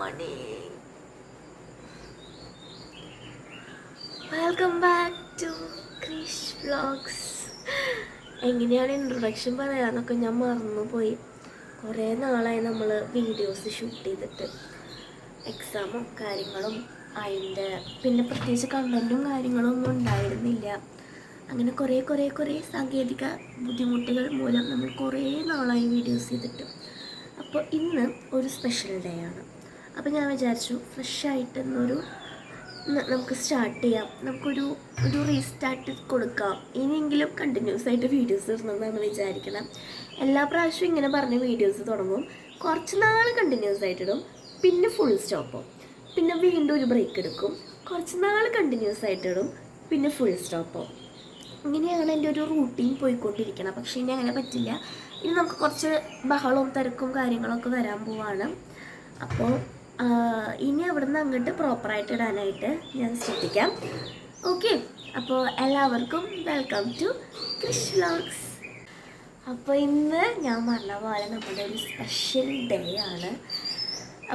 morning. Welcome back to Krish Vlogs. എങ്ങനെയാണ് introduction പറയാന്നൊക്കെ ഞാൻ മറന്നുപോയി. കുറേ നാളായി നമ്മൾ വീഡിയോസ് ഷൂട്ട് ചെയ്തിട്ട്. എക്സാമും കാര്യങ്ങളും അതിൻ്റെ പിന്നെ പ്രത്യേകിച്ച് കണ്ടൻറ്റും കാര്യങ്ങളും ഒന്നും ഉണ്ടായിരുന്നില്ല. അങ്ങനെ കുറേ സാങ്കേതിക ബുദ്ധിമുട്ടുകൾ മൂലം നമ്മൾ കുറേ നാളായി വീഡിയോസ് ചെയ്തിട്ട്. അപ്പോൾ ഇന്ന് ഒരു സ്പെഷ്യൽ ഡേ ആണ്. അപ്പോൾ ഞാൻ വിചാരിച്ചു ഫ്രഷായിട്ട് നമുക്ക് സ്റ്റാർട്ട് ചെയ്യാം, നമുക്കൊരു റീസ്റ്റാർട്ട് കൊടുക്കാം, ഇനിയെങ്കിലും കണ്ടിന്യൂസ് ആയിട്ട് വീഡിയോസ് ഇടണമെന്നാണ് വിചാരിക്കണം. എല്ലാ പ്രാവശ്യവും ഇങ്ങനെ പറഞ്ഞ് വീഡിയോസ് തുടങ്ങും, കുറച്ച് നാൾ കണ്ടിന്യൂസ് ആയിട്ടിടും, പിന്നെ ഫുൾ സ്റ്റോപ്പും, പിന്നെ വീണ്ടും ഒരു ബ്രേക്ക് എടുക്കും, കുറച്ച് നാൾ കണ്ടിന്യൂസ് ആയിട്ടിടും, പിന്നെ ഫുൾ സ്റ്റോപ്പും. ഇങ്ങനെയാണ് എൻ്റെ ഒരു റൂട്ടീൻ പോയിക്കൊണ്ടിരിക്കണം. പക്ഷേ ഇനി അങ്ങനെ പറ്റില്ല. ഇനി നമുക്ക് കുറച്ച് ബഹളവും തിരക്കും കാര്യങ്ങളൊക്കെ വരാൻ പോവാണ്. അപ്പോൾ ഇനി അവിടെ നിന്ന് അങ്ങോട്ട് പ്രോപ്പറായിട്ട് ഇടാനായിട്ട് ഞാൻ ശ്രദ്ധിക്കാം. ഓക്കെ, അപ്പോൾ എല്ലാവർക്കും വെൽക്കം ടു ക്രിഷ് വ്ലോഗ്സ്. അപ്പോൾ ഇന്ന് ഞാൻ പറഞ്ഞ പോലെ നമ്മുടെ ഒരു സ്പെഷ്യൽ ഡേ ആണ്.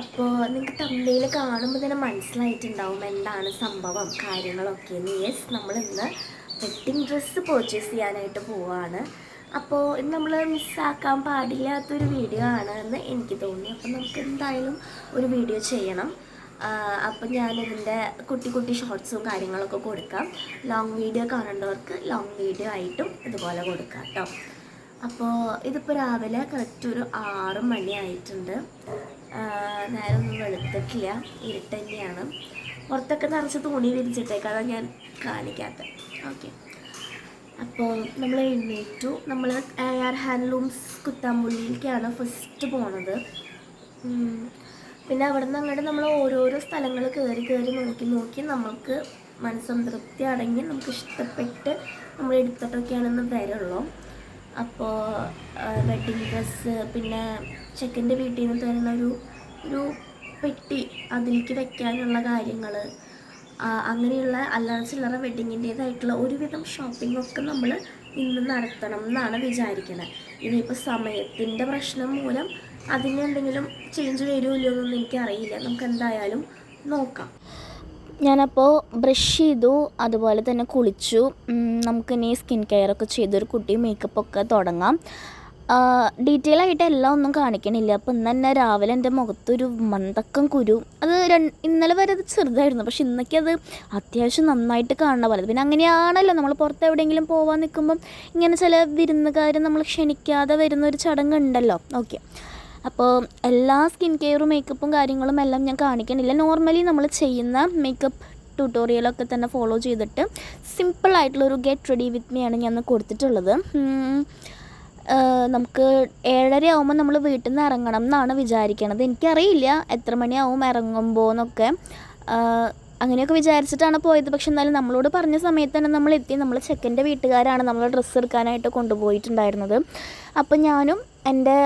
അപ്പോൾ നിങ്ങൾക്ക് തമ്മിൽ കാണുമ്പോൾ തന്നെ മനസ്സിലായിട്ടുണ്ടാവും എന്താണ് സംഭവം കാര്യങ്ങളൊക്കെ. യെസ്, നമ്മളിന്ന് വെഡ്ഡിങ് ഡ്രസ്സ് പർച്ചേസ് ചെയ്യാനായിട്ട് പോവാണ്. അപ്പോൾ ഇത് നമ്മൾ മിസ്സാക്കാൻ പാടില്ലാത്തൊരു വീഡിയോ ആണ് എന്ന് എനിക്ക് തോന്നി. അപ്പോൾ നമുക്ക് എന്തായാലും ഒരു വീഡിയോ ചെയ്യണം. അപ്പോൾ ഞാനിതിൻ്റെ കുട്ടി ഷോർട്സും കാര്യങ്ങളൊക്കെ കൊടുക്കാം. ലോങ് വീഡിയോ കാണേണ്ടവർക്ക് ലോങ് വീഡിയോ ആയിട്ടും ഇതുപോലെ കൊടുക്കാം കേട്ടോ. അപ്പോൾ ഇതിപ്പോൾ രാവിലെ കറക്റ്റ് ഒരു 6 മണി ആയിട്ടുണ്ട്. നേരെ ഒന്നും വെളുത്തിട്ടില്ല, ഇരുട്ട് തന്നെയാണ്. പുറത്തൊക്കെ നിറച്ച് തുണി വിരിച്ചിട്ടേക്കാതെ ഞാൻ കാണിക്കാത്ത. ഓക്കെ, അപ്പോൾ നമ്മൾ എഴുന്നേറ്റു. നമ്മൾ AR ഹാൻഡ്ലൂംസ് കുത്താമ്പുള്ളിയിലേക്കാണ് ഫസ്റ്റ് പോണത്. പിന്നെ അവിടെ നിന്ന് അങ്ങോട്ട് നമ്മൾ ഓരോരോ സ്ഥലങ്ങൾ കയറി നോക്കി നമുക്ക് മനസ്സംതൃപ്തി അടങ്ങി നമുക്ക് ഇഷ്ടപ്പെട്ട് നമ്മൾ എടുത്തിട്ടൊക്കെയാണെന്ന് വരുള്ളൂ. അപ്പോൾ വെഡ്ഡിങ് ഡ്രസ്സ്, പിന്നെ ചെക്കൻ്റെ വീട്ടിൽ നിന്ന് തരുന്ന ഒരു പെട്ടി, അതിലേക്ക് വെക്കാനുള്ള കാര്യങ്ങൾ, അങ്ങനെയുള്ള അല്ലാതെ ചില്ലറ വെഡ്ഡിങ്ങിൻ്റേതായിട്ടുള്ള ഒരുവിധം ഷോപ്പിങ്ങൊക്കെ നമ്മൾ ഇന്ന് നടത്തണം എന്നാണ് വിചാരിക്കുന്നത്. ഇനിയിപ്പോൾ സമയത്തിൻ്റെ പ്രശ്നം മൂലം അതിന് എന്തെങ്കിലും ചേഞ്ച് വരുമോ ഇല്ലയോ എന്നൊന്നും എനിക്കറിയില്ല. നമുക്ക് എന്തായാലും നോക്കാം. ഞാനപ്പോൾ ബ്രഷ് ചെയ്തു, അതുപോലെ തന്നെ കുളിച്ചു. നമുക്കിനി സ്കിൻ കെയറൊക്കെ ചെയ്തൊരു കുട്ടി മേക്കപ്പൊക്കെ തുടങ്ങാം. ഡീറ്റെയിൽ ആയിട്ട് എല്ലാം ഒന്നും കാണിക്കണില്ല. അപ്പോൾ ഇന്ന് തന്നെ രാവിലെ എൻ്റെ മുഖത്തൊരു മന്തക്കം കുരു, അത് ഇന്നലെ വരെ അത് ചെറുതായിരുന്നു, പക്ഷെ ഇന്നൊക്കെ അത് അത്യാവശ്യം നന്നായിട്ട് കാണുന്ന പോലെ. പിന്നെ അങ്ങനെയാണല്ലോ നമ്മൾ പുറത്ത് എവിടെയെങ്കിലും പോകാൻ നിൽക്കുമ്പം ഇങ്ങനെ ചില വിരുന്നുകാർ നമ്മൾ ക്ഷണിക്കാതെ വരുന്നൊരു ചടങ്ങുണ്ടല്ലോ. ഓക്കെ, അപ്പോൾ എല്ലാ സ്കിൻ കെയറും മേക്കപ്പും കാര്യങ്ങളും എല്ലാം ഞാൻ കാണിക്കണില്ല. നോർമലി നമ്മൾ ചെയ്യുന്ന മേക്കപ്പ് ട്യൂട്ടോറിയലൊക്കെ തന്നെ ഫോളോ ചെയ്തിട്ട് സിമ്പിളായിട്ടുള്ളൊരു ഗെറ്റ് റെഡി വിത്ത് മീ ആണ് ഞാൻ കൊടുത്തിട്ടുള്ളത്. നമുക്ക് 7:30 ആകുമ്പോൾ നമ്മൾ വീട്ടിൽ നിന്ന് ഇറങ്ങണം എന്നാണ് വിചാരിക്കണത്. എനിക്കറിയില്ല എത്ര മണിയാവും ഇറങ്ങുമ്പോൾ എന്നൊക്കെ. അങ്ങനെയൊക്കെ വിചാരിച്ചിട്ടാണ് പോയത്. പക്ഷെ എന്നാലും നമ്മളോട് പറഞ്ഞ സമയത്ത് തന്നെ നമ്മൾ എത്തി. നമ്മൾ ചെക്കൻ്റെ വീട്ടുകാരാണ് നമ്മൾ ഡ്രസ്സ് എടുക്കാനായിട്ട് കൊണ്ടുപോയിട്ടുണ്ടായിരുന്നത്. അപ്പോൾ ഞാനും എൻ്റെ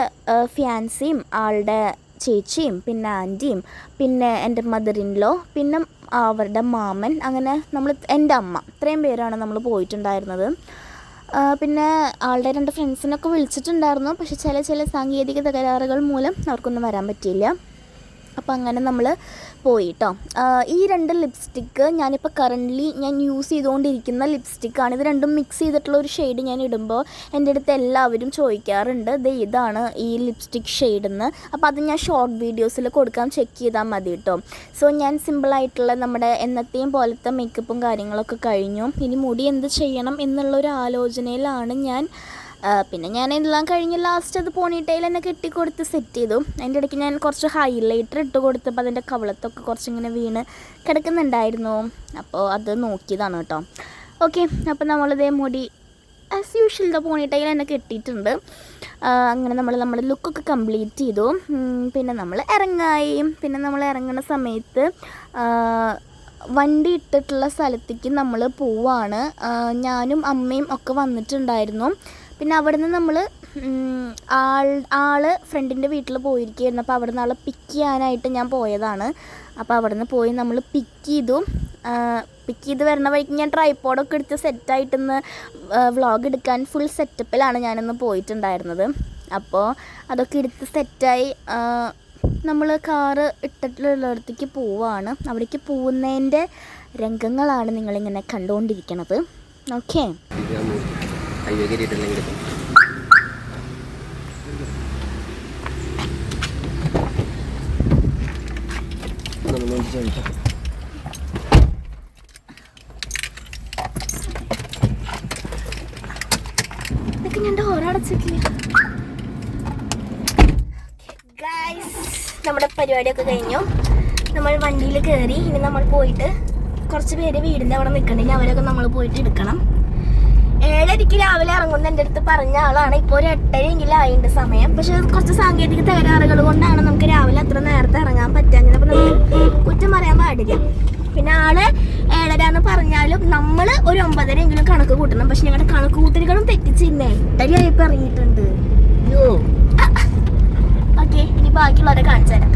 ഫിയാൻസിയും ആളുടെ ചേച്ചിയും പിന്നെ ആൻറ്റിയും പിന്നെ എൻ്റെ മദർ ഇൻ ലോ പിന്നെ അവരുടെ മാമൻ, അങ്ങനെ എൻ്റെ അമ്മ, ഇത്രയും പേരാണ് നമ്മൾ പോയിട്ടുണ്ടായിരുന്നത്. പിന്നെ ആളുടെ 2 ഫ്രണ്ട്സിനൊക്കെ വിളിച്ചിട്ടുണ്ടായിരുന്നു. പക്ഷെ ചില സാങ്കേതിക തകരാറുകൾ മൂലം അവർക്കൊന്നും വരാൻ പറ്റിയില്ല. അപ്പോൾ അങ്ങനെ നമ്മൾ പോയി കേട്ടോ. ഈ 2 ലിപ്സ്റ്റിക്ക് ഞാനിപ്പോൾ കറൻ്റ്ലി ഞാൻ യൂസ് ചെയ്തുകൊണ്ടിരിക്കുന്ന ലിപ്സ്റ്റിക്കാണ്. ഇത് രണ്ടും മിക്സ് ചെയ്തിട്ടുള്ള ഒരു ഷെയ്ഡ് ഞാൻ ഇടുമ്പോൾ എൻ്റെ അടുത്ത് എല്ലാവരും ചോദിക്കാറുണ്ട് ഇതാണ് ഈ ലിപ്സ്റ്റിക് ഷെയ്ഡെന്ന്. അപ്പോൾ അത് ഞാൻ ഷോർട്ട് വീഡിയോസിൽ കൊടുക്കാം, ചെക്ക് ചെയ്താൽ മതി കേട്ടോ. സോ ഞാൻ സിമ്പിളായിട്ടുള്ള നമ്മുടെ എന്നത്തെയും പോലത്തെ മേക്കപ്പും കാര്യങ്ങളൊക്കെ കഴിഞ്ഞു. ഇനി മുടി എന്ത് ചെയ്യണം എന്നുള്ളൊരു ആലോചനയിലാണ് ഞാൻ. പിന്നെ ഞാൻ എല്ലാം കഴിഞ്ഞ് ലാസ്റ്റ് അത് പോണിട്ടയിൽ തന്നെ കെട്ടിക്കൊടുത്ത് സെറ്റ് ചെയ്തു. അതിൻ്റെ ഇടയ്ക്ക് ഞാൻ കുറച്ച് ഹൈലൈറ്റർ ഇട്ട് കൊടുത്തപ്പോൾ അതിൻ്റെ കവളത്തൊക്കെ കുറച്ചിങ്ങനെ വീണ് കിടക്കുന്നുണ്ടായിരുന്നു. അപ്പോൾ അത് നോക്കിയതാണ് കേട്ടോ. ഓക്കെ, അപ്പോൾ നമ്മളിതേ മുടി ആസ് യൂഷ്വൽ പോണിട്ടയിൽ തന്നെ കെട്ടിയിട്ടുണ്ട്. അങ്ങനെ നമ്മുടെ ലുക്കൊക്കെ കംപ്ലീറ്റ് ചെയ്തു. പിന്നെ നമ്മൾ ഇറങ്ങായി. പിന്നെ നമ്മൾ ഇറങ്ങുന്ന സമയത്ത് വണ്ടി ഇട്ടിട്ടുള്ള സ്ഥലത്തേക്ക് നമ്മൾ പോവാണ്. ഞാനും അമ്മയും ഒക്കെ വന്നിട്ടുണ്ടായിരുന്നു. പിന്നെ അവിടെ നിന്ന് നമ്മൾ ആള് ഫ്രണ്ടിൻ്റെ വീട്ടിൽ പോയിരിക്കുകയായിരുന്നു. അപ്പോൾ അവിടെ നിന്ന് ആളെ പിക്ക് ചെയ്യാനായിട്ട് ഞാൻ പോയതാണ്. അപ്പോൾ അവിടെ നിന്ന് പോയി നമ്മൾ പിക്ക് ചെയ്ത് വരുന്ന വഴിക്ക് ഞാൻ ട്രൈപോഡൊക്കെ എടുത്ത് സെറ്റായിട്ടിന്ന് വ്ളോഗ് എടുക്കാൻ ഫുൾ സെറ്റപ്പിലാണ് ഞാനിന്ന് പോയിട്ടുണ്ടായിരുന്നത്. അപ്പോൾ അതൊക്കെ എടുത്ത് സെറ്റായി നമ്മൾ കാറ് ഇട്ടിട്ടുള്ളിടത്തേക്ക് പോവാണ്. അവിടേക്ക് പോകുന്നതിൻ്റെ രംഗങ്ങളാണ് നിങ്ങളിങ്ങനെ കണ്ടുകൊണ്ടിരിക്കുന്നത്. ഓക്കെ, ഇതൊക്കെ ഞാൻ ഡോറടച്ചിട്ടില്ല. നമ്മുടെ പരിപാടിയൊക്കെ കഴിഞ്ഞു. നമ്മൾ വണ്ടിയിൽ കയറി. ഇനി നമ്മൾ പോയിട്ട് കുറച്ച് പേര് വീടിൻ്റെ അവിടെ നിൽക്കണ്ടെങ്കിൽ അവരൊക്കെ നമ്മൾ പോയിട്ട് എടുക്കണം. 7:30 രാവിലെ ഇറങ്ങുന്ന എൻ്റെ അടുത്ത് പറഞ്ഞ ആളാണ്. ഇപ്പോൾ ഒരു 8:30 ആയിട്ടുണ്ട് സമയം. പക്ഷെ കുറച്ച് സാങ്കേതിക തകരാറുകൾ കൊണ്ടാണ് നമുക്ക് രാവിലെ അത്ര നേരത്തെ ഇറങ്ങാൻ പറ്റാഞ്ഞത്. അപ്പം നമുക്ക് കുറ്റം പറയാൻ പാടില്ല. പിന്നെ ആള് 7:30 പറഞ്ഞാലും നമ്മൾ ഒരു 9:30 കണക്ക് കൂട്ടണം. പക്ഷെ ഞങ്ങളുടെ കണക്ക് കൂട്ടലുകളും തെറ്റിച്ച് 8:30 ആയപ്പോൾ ഇറങ്ങിയിട്ടുണ്ട്. ഓക്കെ, ഇനി ബാക്കിയുള്ളവരെ കാണിച്ചു തരാം.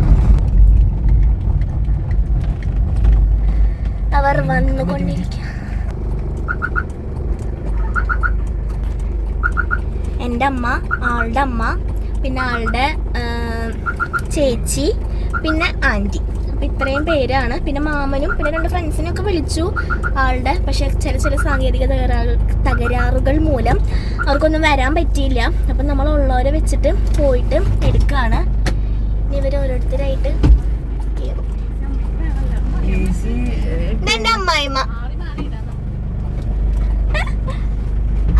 അവർ വന്നുകൊണ്ടിരിക്കുക. എൻ്റെ അമ്മ, ആളുടെ അമ്മ, പിന്നെ ആളുടെ ചേച്ചി, പിന്നെ ആൻറ്റി. അപ്പം ഇത്രയും പേരാണ്. പിന്നെ മാമനും പിന്നെ 2 ഫ്രണ്ട്സിനും ഒക്കെ വിളിച്ചു ആളുടെ. പക്ഷെ ചില സാങ്കേതിക തകരാറുകൾ മൂലം അവർക്കൊന്നും വരാൻ പറ്റിയില്ല. അപ്പം നമ്മൾ ഉള്ളവരെ വെച്ചിട്ട് പോയിട്ട് എടുക്കുകയാണ്. ഇനി ഇവർ ഓരോരുത്തരായിട്ട് കയറും. എൻ്റെ അമ്മായിമ്മ,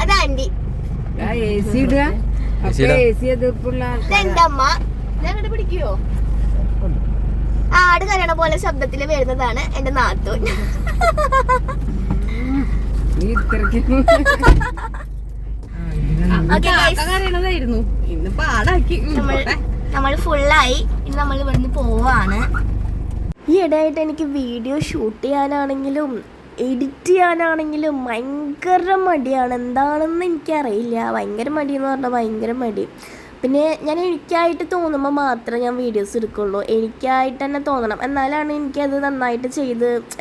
അത് ആൻറ്റി. എൻ്റെ അമ്മ ഞങ്ങളുടെ പിടിക്കുവോ? ആട് കരയണ പോലെ ശബ്ദത്തിൽ വരുന്നതാണ് എൻ്റെ നാത്തൂൻ. നമ്മൾ ഫുള്ളായി. ഇനി നമ്മൾ ഇവിടുന്ന് പോവാണ്. ഈ ഇടയായിട്ട് എനിക്ക് വീഡിയോ ഷൂട്ട് ചെയ്യാനാണെങ്കിലും എഡിറ്റ് ചെയ്യാനാണെങ്കിലും ഭയങ്കര മടിയാണ്. എന്താണെന്ന് എനിക്കറിയില്ല. ഭയങ്കര മടിയെന്ന് പറഞ്ഞാൽ ഭയങ്കര മടി. പിന്നെ എനിക്കായിട്ട് തോന്നുമ്പോൾ മാത്രമേ ഞാൻ വീഡിയോസ് എടുക്കുള്ളൂ. എനിക്കായിട്ട് തന്നെ തോന്നണം, എന്നാലാണ് എനിക്കത് നന്നായിട്ട്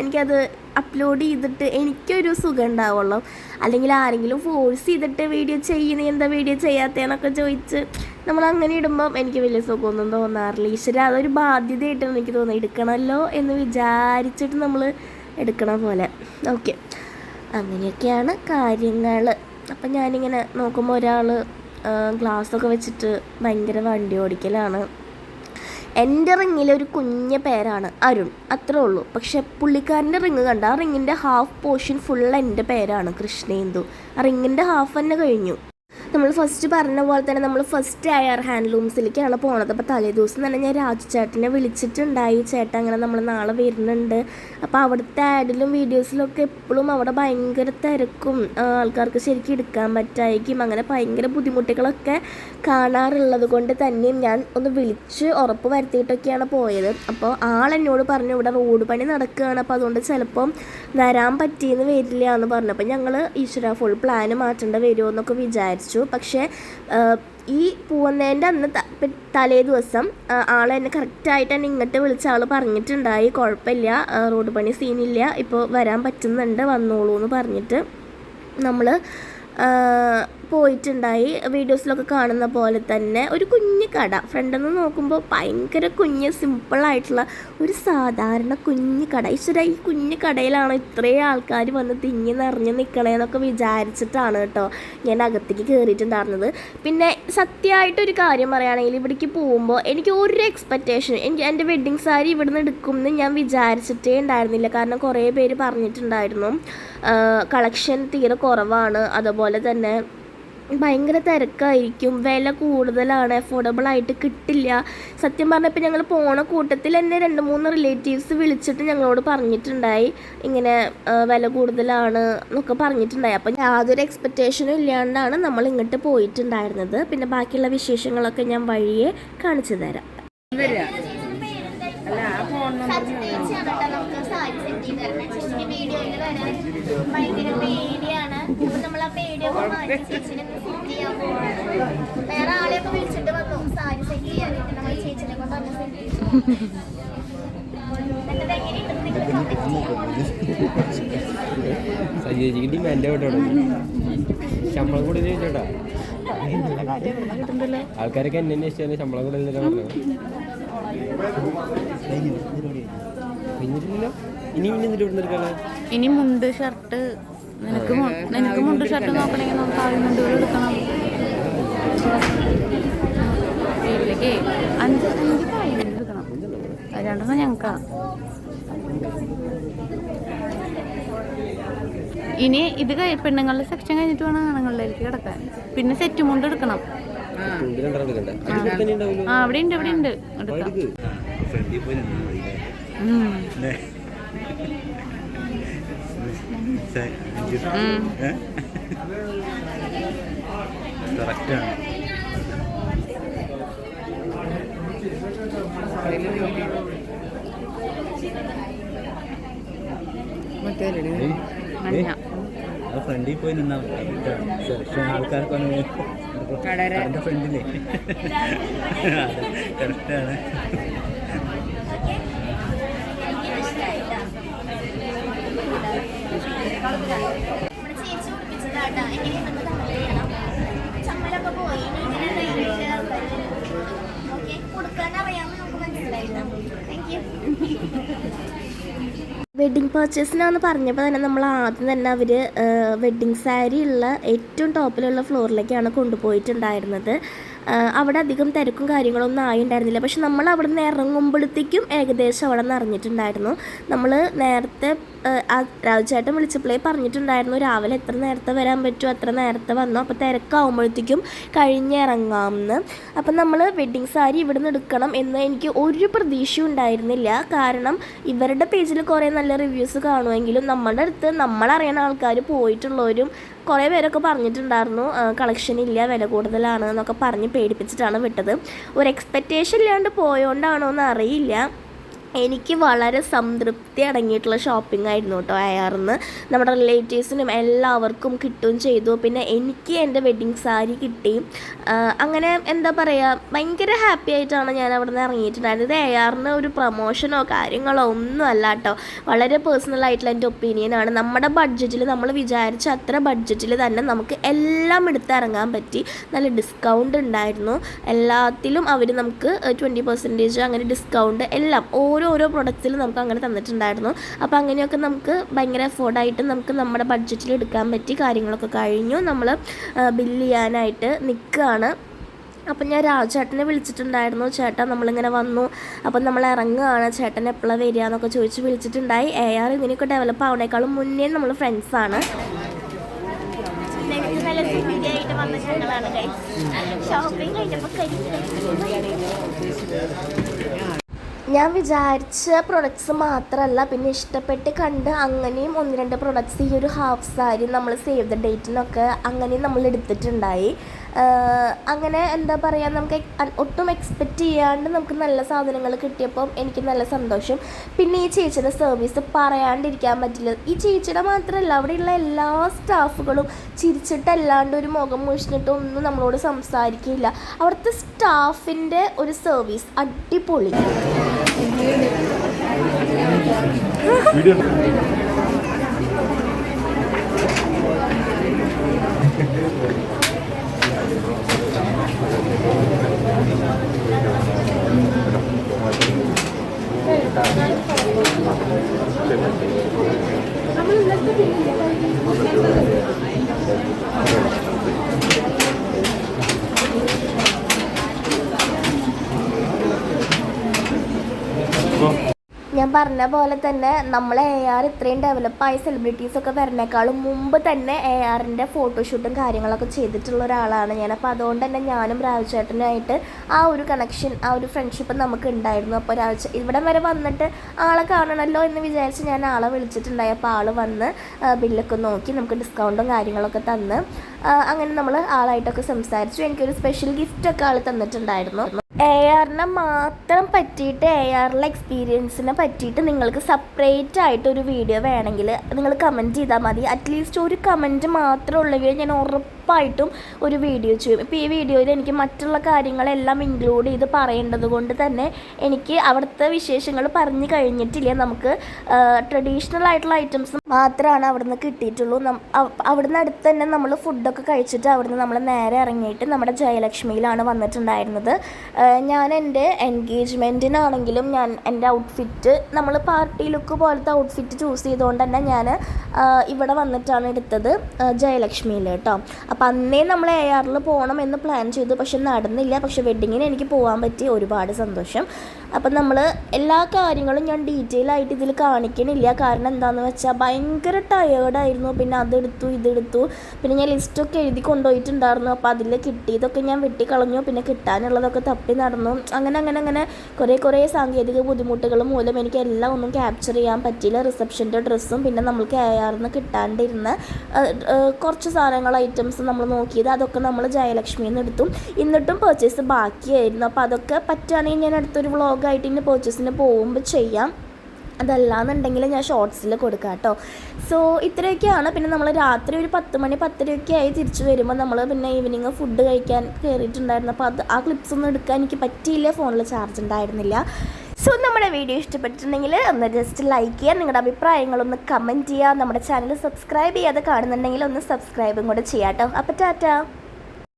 എനിക്കത് അപ്ലോഡ് ചെയ്തിട്ട് എനിക്കൊരു സുഖം ഉണ്ടാവുള്ളൂ. അല്ലെങ്കിൽ ആരെങ്കിലും ഫോഴ്സ് ചെയ്തിട്ട് വീഡിയോ ചെയ്യുന്ന എന്താ വീഡിയോ ചെയ്യാത്തതെന്നൊക്കെ ചോദിച്ച് നമ്മൾ അങ്ങനെ ഇടുമ്പം എനിക്ക് വലിയ സുഖമൊന്നും തോന്നാറില്ല. ഈശ്വര, അതൊരു ബാധ്യതയായിട്ടാണ് എനിക്ക് തോന്നുന്നത്. എടുക്കണമല്ലോ എന്ന് വിചാരിച്ചിട്ട് നമ്മൾ എടുക്കണ പോലെ. ഓക്കെ, അങ്ങനെയൊക്കെയാണ് കാര്യങ്ങൾ. അപ്പം ഞാനിങ്ങനെ നോക്കുമ്പോൾ ഒരാൾ ഗ്ലാസ്സൊക്കെ വെച്ചിട്ട് ഭയങ്കര വണ്ടി ഓടിക്കലാണ്. എൻ്റെ റിങ്ങിലെ ഒരു കുഞ്ഞ പേരാണ് അരുൺ, അത്രേ ഉള്ളൂ. പക്ഷെ പുള്ളിക്കാരൻ്റെ റിങ് കണ്ട, ആ റിങ്ങിൻ്റെ ഹാഫ് പോർഷൻ ഫുൾ എൻ്റെ പേരാണ്, കൃഷ്ണേന്ദു. ആ റിങ്ങിൻ്റെ ഹാഫ് തന്നെ കഴിഞ്ഞു. നമ്മൾ ഫസ്റ്റ് പറഞ്ഞ പോലെ തന്നെ നമ്മൾ ഫസ്റ്റ് AR ഹാൻഡ്ലൂംസിലേക്കാണ് പോണത്. അപ്പോൾ തലേ ദിവസം തന്നെ ഞാൻ രാജു ചേട്ടനെ വിളിച്ചിട്ടുണ്ടായി. ചേട്ടൻ അങ്ങനെ നമ്മൾ നാളെ വരുന്നുണ്ട്. അപ്പോൾ അവിടുത്തെ ആഡിലും വീഡിയോസിലൊക്കെ എപ്പോഴും അവിടെ ഭയങ്കര തിരക്കും, ആൾക്കാർക്ക് ശരിക്കും എടുക്കാൻ പറ്റായിരിക്കും, അങ്ങനെ ഭയങ്കര ബുദ്ധിമുട്ടുകളൊക്കെ കാണാറുള്ളത് കൊണ്ട് തന്നെ ഞാൻ ഒന്ന് വിളിച്ച് ഉറപ്പ് വരുത്തിയിട്ടൊക്കെയാണ് പോയത്. അപ്പോൾ ആളെന്നോട് പറഞ്ഞു ഇവിടെ റോഡ് പണി നടക്കുകയാണ്, അപ്പോൾ അതുകൊണ്ട് ചിലപ്പം വരാൻ പറ്റിയെന്ന് വരില്ല എന്ന് പറഞ്ഞു. അപ്പോൾ ഞങ്ങൾ ഈശ്വര ഫുൾ പ്ലാന് മാറ്റേണ്ട വരുമോ എന്നൊക്കെ വിചാരിച്ചു. പക്ഷേ ഈ പോകുന്നതിൻ്റെ അന്ന് തലേ ദിവസം ആളെന്നെ കറക്റ്റായിട്ട് തന്നെ ഇങ്ങോട്ട് വിളിച്ച ആൾ പറഞ്ഞിട്ടുണ്ടായി, കുഴപ്പമില്ല, റോഡ് പണി സീനില്ല, ഇപ്പോൾ വരാൻ പറ്റുന്നുണ്ട്, വന്നോളൂ എന്ന് പറഞ്ഞിട്ട് നമ്മൾ പോയിട്ടുണ്ടായി. വീഡിയോസിലൊക്കെ കാണുന്ന പോലെ തന്നെ ഒരു കുഞ്ഞു കട. ഫ്രണ്ടിൽ നിന്ന് നോക്കുമ്പോൾ ഭയങ്കര കുഞ്ഞ് സിമ്പിളായിട്ടുള്ള ഒരു സാധാരണ കുഞ്ഞു കട. ഈശ്വര, ഈ കുഞ്ഞു കടയിലാണ് ഇത്രയും ആൾക്കാർ വന്ന് തിങ്ങി നിറഞ്ഞ് നിൽക്കണേന്നൊക്കെ വിചാരിച്ചിട്ടാണ് കേട്ടോ ഞാൻ അകത്തേക്ക് കയറിയിട്ടുണ്ടായിരുന്നത്. പിന്നെ സത്യമായിട്ടൊരു കാര്യം പറയുകയാണെങ്കിൽ ഇവിടേക്ക് പോകുമ്പോൾ എനിക്ക് ഒരു എക്സ്പെക്റ്റേഷൻ, എൻ്റെ വെഡ്ഡിങ് സാരി ഇവിടുന്ന് എടുക്കുമെന്ന് ഞാൻ വിചാരിച്ചിട്ടേ ഉണ്ടായിരുന്നില്ല. കാരണം കുറേ പേര് പറഞ്ഞിട്ടുണ്ടായിരുന്നു കളക്ഷൻ തീരെ കുറവാണ്, അതുപോലെ തന്നെ ഭയങ്കര തിരക്കായിരിക്കും, വില കൂടുതലാണ്, അഫോർഡബിളായിട്ട് കിട്ടില്ല. സത്യം പറഞ്ഞപ്പോൾ ഞങ്ങൾ പോണ കൂട്ടത്തിൽ എന്നെ 2-3 റിലേറ്റീവ്സ് വിളിച്ചിട്ട് ഞങ്ങളോട് പറഞ്ഞിട്ടുണ്ടായി ഇങ്ങനെ വില കൂടുതലാണ് എന്നൊക്കെ പറഞ്ഞിട്ടുണ്ടായി. അപ്പം യാതൊരു എക്സ്പെക്റ്റേഷനും ഇല്ലാണ്ടാണ് നമ്മൾ ഇങ്ങോട്ട് പോയിട്ടുണ്ടായിരുന്നത്. പിന്നെ ബാക്കിയുള്ള വിശേഷങ്ങളൊക്കെ ഞാൻ വഴിയെ കാണിച്ചു തരാം. ഭയങ്കര പേടിയാണ്. അപ്പൊ നമ്മൾ ആ പേടിയൊക്കെ മാറ്റി ചേച്ചിനെ സെറ്റ് ചെയ്യാൻ പോവാണ്. വേറെ ആളെയൊക്കെ വിളിച്ചിട്ട് വന്നു സാരി സെറ്റ് ചെയ്യാനായിട്ട്. നമ്മൾ ചേച്ചിനെ കൊണ്ട് തന്നെ സെറ്റ് ചെയ്തു. ശമ്പളം കൂടെ ചോദിച്ചോട്ടാ, ആൾക്കാരൊക്കെ എന്നെ ശമ്പളം കൂടെ ഇനി മുണ്ട് ഷർട്ട് നിനക്ക് മുണ്ട് ഷർട്ട് നോക്കണമെങ്കിൽ നമുക്ക് ആദ്യം മുണ്ടുകൾ എടുക്കണം. വീട്ടിലേക്ക് 5 എടുക്കണം. 2 ഞങ്ങൾക്കാണ്. ഇനി ഇത് പെണ്ണുങ്ങളുടെ സെക്ഷൻ കഴിഞ്ഞിട്ട് വേണം ആണുങ്ങളിലേക്ക് കിടക്കാൻ. പിന്നെ സെറ്റ് മുണ്ട് എടുക്കണം. അവിടെ ഉണ്ട് എടുക്കാം. ഫ്രണ്ടിൽ പോയി നിന്നാ സെലക്ഷൻ ആൾക്കാർക്ക് ഫ്രണ്ടിലേ കറക്റ്റാണ്. വെഡ്ഡിങ് പർച്ചേസിനാന്ന് പറഞ്ഞപ്പോൾ തന്നെ നമ്മൾ ആദ്യം തന്നെ അവർ വെഡ്ഡിങ് സാരി ഉള്ള ഏറ്റവും ടോപ്പിലുള്ള ഫ്ലോറിലേക്കാണ് കൊണ്ടുപോയിട്ടുണ്ടായിരുന്നത്. അവിടെ അധികം തിരക്കും കാര്യങ്ങളൊന്നും ആയിട്ടുണ്ടായിരുന്നില്ല. പക്ഷെ നമ്മൾ അവിടെ നിന്ന് ഇറങ്ങുമ്പോഴത്തേക്കും ഏകദേശം അവിടെ നിന്ന് അറിഞ്ഞിട്ടുണ്ടായിരുന്നു. നമ്മൾ നേരത്തെ രാജുചേട്ടൻ വിളിച്ചപ്പോഴേ പറഞ്ഞിട്ടുണ്ടായിരുന്നു രാവിലെ എത്ര നേരത്തെ വരാൻ പറ്റുമോ അത്ര നേരത്തെ വന്നു, അപ്പോൾ തിരക്കാവുമ്പോഴത്തേക്കും കഴിഞ്ഞിറങ്ങാമെന്ന്. അപ്പം നമ്മൾ വെഡ്ഡിങ് സാരി ഇവിടെ നിന്ന് എടുക്കണം എന്ന് എനിക്ക് ഒരു പ്രതീക്ഷയും ഉണ്ടായിരുന്നില്ല. കാരണം ഇവരുടെ പേജിൽ കുറേ നല്ല റിവ്യൂസ് കാണുമെങ്കിലും നമ്മുടെ അടുത്ത് നമ്മളറിയുന്ന ആൾക്കാർ പോയിട്ടുള്ളവരും കുറേ പേരൊക്കെ പറഞ്ഞിട്ടുണ്ടായിരുന്നു കളക്ഷൻ ഇല്ല, വില കൂടുതലാണ് എന്നൊക്കെ പറഞ്ഞ് പേടിപ്പിച്ചിട്ടാണ് വിട്ടത്. ഒരു എക്സ്പെക്റ്റേഷൻ ഇല്ലാണ്ട് പോയോണ്ടാണോ എന്ന് അറിയില്ല. എനിക്ക് വളരെ സംതൃപ്തി അടങ്ങിയിട്ടുള്ള ഷോപ്പിംഗ് ആയിരുന്നു കേട്ടോ ARന്ന്. നമ്മുടെ റിലേറ്റീവ്സിനും എല്ലാവർക്കും കിട്ടുകയും ചെയ്തു. പിന്നെ എനിക്ക് എൻ്റെ വെഡ്ഡിങ് സാരി കിട്ടി. അങ്ങനെ എന്താ പറയുക, ഭയങ്കര ഹാപ്പി ആയിട്ടാണ് ഞാൻ അവിടെ നിന്ന് ഇറങ്ങിയിട്ടുണ്ടായിരുന്നത്. ARന്ന് ഒരു പ്രൊമോഷനോ കാര്യങ്ങളോ ഒന്നും അല്ല കേട്ടോ, വളരെ പേഴ്സണലായിട്ടുള്ള എൻ്റെ ഒപ്പീനിയനാണ്. നമ്മുടെ ബഡ്ജറ്റിൽ നമ്മൾ വിചാരിച്ച അത്ര ബഡ്ജറ്റിൽ തന്നെ നമുക്ക് എല്ലാം എടുത്തിറങ്ങാൻ പറ്റി. നല്ല ഡിസ്കൗണ്ട് ഉണ്ടായിരുന്നു എല്ലാത്തിലും. അവർ നമുക്ക് 20% അങ്ങനെ ഡിസ്കൗണ്ട് എല്ലാം ഓരോ പ്രൊഡക്റ്റ്സിൽ നമുക്ക് അങ്ങനെ തന്നിട്ടുണ്ടായിരുന്നു. അപ്പോൾ അങ്ങനെയൊക്കെ നമുക്ക് ഭയങ്കര അഫോർഡായിട്ട് നമുക്ക് നമ്മുടെ ബഡ്ജറ്റിൽ എടുക്കാൻ പറ്റി. കാര്യങ്ങളൊക്കെ കഴിഞ്ഞു, നമ്മൾ ബില്ല് ചെയ്യാനായിട്ട് നിൽക്കുകയാണ്. അപ്പം ഞാൻ രാജുചേട്ടനെ വിളിച്ചിട്ടുണ്ടായിരുന്നു. ചേട്ടാ നമ്മളിങ്ങനെ വന്നു, അപ്പം നമ്മൾ ഇറങ്ങുകയാണ്, ചേട്ടൻ എപ്പോഴാണ് വരിക എന്നൊക്കെ ചോദിച്ച് വിളിച്ചിട്ടുണ്ടായി. AR ഇങ്ങനെയൊക്കെ ഡെവലപ്പ് ആവണേക്കാളും മുന്നേ നമ്മൾ ഫ്രണ്ട്സാണ്. ഷോപ്പിംഗ് കഴിഞ്ഞപ്പോൾ ഞാൻ വിചാരിച്ച പ്രൊഡക്ട്സ് മാത്രമല്ല, പിന്നെ ഇഷ്ടപ്പെട്ട് കണ്ട് അങ്ങനെയും 1-2 പ്രൊഡക്ട്സ് ഈ ഒരു ഹാഫ് സാരി നമ്മൾ സേവ് ദ ഡേറ്റിനൊക്കെ അങ്ങനെയും നമ്മൾ എടുത്തിട്ടുണ്ടായി. അങ്ങനെ എന്താ പറയുക, നമുക്ക് ഒട്ടും എക്സ്പെക്റ്റ് ചെയ്യാണ്ട് നമുക്ക് നല്ല സാധനങ്ങൾ കിട്ടിയപ്പം എനിക്ക് നല്ല സന്തോഷം. പിന്നെ ഈ ചേച്ചിയുടെ സർവീസ് പറയാണ്ടിരിക്കാൻ പറ്റില്ല. ഈ ചേച്ചിയുടെ മാത്രമല്ല, അവിടെയുള്ള എല്ലാ സ്റ്റാഫുകളും ചിരിച്ചിട്ടല്ലാണ്ട് ഒരു മുഖം മുഷിഞ്ഞിട്ടൊന്നും നമ്മളോട് സംസാരിക്കില്ല. അവിടുത്തെ സ്റ്റാഫിൻ്റെ ഒരു സർവീസ് അടിപൊളി. ഞാൻ പറഞ്ഞ പോലെ തന്നെ നമ്മൾ AR ഇത്രയും ഡെവലപ്പായ സെലിബ്രിറ്റീസൊക്കെ വരുന്നേക്കാളും മുമ്പ് തന്നെ ARൻ്റെ ഫോട്ടോഷൂട്ടും കാര്യങ്ങളൊക്കെ ചെയ്തിട്ടുള്ള ഒരാളാണ് ഞാൻ. അപ്പോൾ അതുകൊണ്ട് തന്നെ ഞാനും രാജുചേട്ടനുമായിട്ട് ആ ഒരു കണക്ഷൻ, ആ ഒരു ഫ്രണ്ട്ഷിപ്പ് നമുക്ക് ഉണ്ടായിരുന്നു. അപ്പോൾ ഇവിടം വരെ വന്നിട്ട് ആളെ കാണണമല്ലോ എന്ന് വിചാരിച്ച് ഞാൻ ആളെ വിളിച്ചിട്ടുണ്ടായി. അപ്പോൾ ആൾ വന്ന് ബില്ലൊക്കെ നോക്കി നമുക്ക് ഡിസ്കൗണ്ടും കാര്യങ്ങളൊക്കെ തന്ന് അങ്ങനെ നമ്മൾ ആളായിട്ടൊക്കെ സംസാരിച്ചു. എനിക്കൊരു സ്പെഷ്യൽ ഗിഫ്റ്റൊക്കെ ആൾ തന്നിട്ടുണ്ടായിരുന്നു. ARനെ മാത്രം പറ്റിയിട്ട്, ARലെ എക്സ്പീരിയൻസിനെ പറ്റിയിട്ട് നിങ്ങൾക്ക് സെപ്പറേറ്റ് ആയിട്ടൊരു വീഡിയോ വേണമെങ്കിൽ നിങ്ങൾ കമൻറ്റ് ചെയ്താൽ മതി. അറ്റ്ലീസ്റ്റ് ഒരു കമൻറ്റ് മാത്രം ഉള്ളെങ്കിൽ ഞാൻ ഉറപ്പായിട്ടും ഒരു വീഡിയോ ചെയ്യും. ഇപ്പോൾ ഈ വീഡിയോയിൽ എനിക്ക് മറ്റുള്ള കാര്യങ്ങളെല്ലാം ഇൻക്ലൂഡ് ചെയ്ത് പറയേണ്ടത് കൊണ്ട് തന്നെ എനിക്ക് അവിടുത്തെ വിശേഷങ്ങൾ പറഞ്ഞു കഴിഞ്ഞിട്ടില്ല. നമുക്ക് ട്രഡീഷണൽ ആയിട്ടുള്ള ഐറ്റംസ് മാത്രമാണ് അവിടുന്ന് കിട്ടിയിട്ടുള്ളൂ. അവിടുന്ന് അടുത്ത് തന്നെ നമ്മൾ ഫുഡൊക്കെ കഴിച്ചിട്ട് അവിടുന്ന് നമ്മൾ നേരെ ഇറങ്ങിയിട്ട് നമ്മുടെ ജയലക്ഷ്മിയിലാണ് വന്നിട്ടുണ്ടായിരുന്നത്. ഞാൻ എൻ്റെ എൻഗേജ്മെൻറ്റിനാണെങ്കിലും ഞാൻ എൻ്റെ ഔട്ട്ഫിറ്റ് നമ്മൾ പാർട്ടി ലുക്ക് പോലത്തെ ഔട്ട്ഫിറ്റ് ചൂസ് ചെയ്തുകൊണ്ട് തന്നെ ഞാൻ ഇവിടെ വന്നിട്ടാണ് എടുത്തത് ജയലക്ഷ്മിയിൽ കേട്ടോ. അപ്പോൾ അന്നേ നമ്മൾ ARൽ പോകണം എന്ന് പ്ലാൻ ചെയ്തു, പക്ഷെ നടന്നില്ല. പക്ഷെ വെഡ്ഡിങ്ങിന് എനിക്ക് പോകാൻ പറ്റി, ഒരുപാട് സന്തോഷം. അപ്പം നമ്മൾ എല്ലാ കാര്യങ്ങളും ഞാൻ ഡീറ്റെയിൽ ആയിട്ട് ഇതിൽ കാണിക്കണില്ല. കാരണം എന്താണെന്ന് വെച്ചാൽ ഭയങ്കര ടയേർഡായിരുന്നു. പിന്നെ അതെടുത്തു ഇതെടുത്തു, പിന്നെ ഞാൻ ലിസ്റ്റൊക്കെ എഴുതി കൊണ്ടുപോയിട്ടുണ്ടായിരുന്നു. അപ്പോൾ അതിൽ കിട്ടിയതൊക്കെ ഞാൻ വെട്ടിക്കളഞ്ഞു, പിന്നെ കിട്ടാനുള്ളതൊക്കെ തപ്പി നടന്നു. അങ്ങനെ കുറേ സാങ്കേതിക ബുദ്ധിമുട്ടുകൾ മൂലം എനിക്ക് എല്ലാം ഒന്നും ക്യാപ്ചർ ചെയ്യാൻ പറ്റിയില്ല. റിസപ്ഷൻ്റെ ഡ്രസ്സും പിന്നെ നമ്മൾക്ക് ARന്ന് കിട്ടാണ്ടിരുന്ന കുറച്ച് സാധനങ്ങൾ ഐറ്റംസ് നമ്മൾ നോക്കിയത് അതൊക്കെ നമ്മൾ ജയലക്ഷ്മിയിൽ നിന്ന് എടുത്തു. എന്നിട്ടും പർച്ചേസ് ബാക്കിയായിരുന്നു. അപ്പോൾ അതൊക്കെ പറ്റുകയാണെങ്കിൽ ഞാൻ അടുത്തൊരു വ്ളോഗായിട്ട് ഇനി പർച്ചേസിന് പോകുമ്പോൾ ചെയ്യാം. അതല്ലാന്നുണ്ടെങ്കിൽ ഞാൻ ഷോർട്സിൽ കൊടുക്കാം കേട്ടോ. സോ ഇത്രയൊക്കെയാണ്. പിന്നെ നമ്മൾ രാത്രി ഒരു 10 മണി 10:30 ആയി തിരിച്ചു വരുമ്പോൾ നമ്മൾ പിന്നെ ഈവനിങ് ഫുഡ് കഴിക്കാൻ കയറിയിട്ടുണ്ടായിരുന്നു. അപ്പോൾ ആ ക്ലിപ്സ് ഒന്നും എടുക്കാൻ എനിക്ക് പറ്റിയില്ല, ഫോണിൽ ചാർജ് ഉണ്ടായിരുന്നില്ല. സോ നമ്മുടെ വീഡിയോ ഇഷ്ടപ്പെട്ടിട്ടുണ്ടെങ്കിൽ ഒന്ന് ജസ്റ്റ് ലൈക്ക് ചെയ്യുക, നിങ്ങളുടെ അഭിപ്രായങ്ങളൊന്ന് കമൻറ്റ് ചെയ്യുക. നമ്മുടെ ചാനൽ സബ്സ്ക്രൈബ് ചെയ്യാതെ കാണുന്നുണ്ടെങ്കിൽ ഒന്ന് സബ്സ്ക്രൈബും കൂടെ ചെയ്യാം കേട്ടോ. അപ്പോൾ ടാറ്റാ.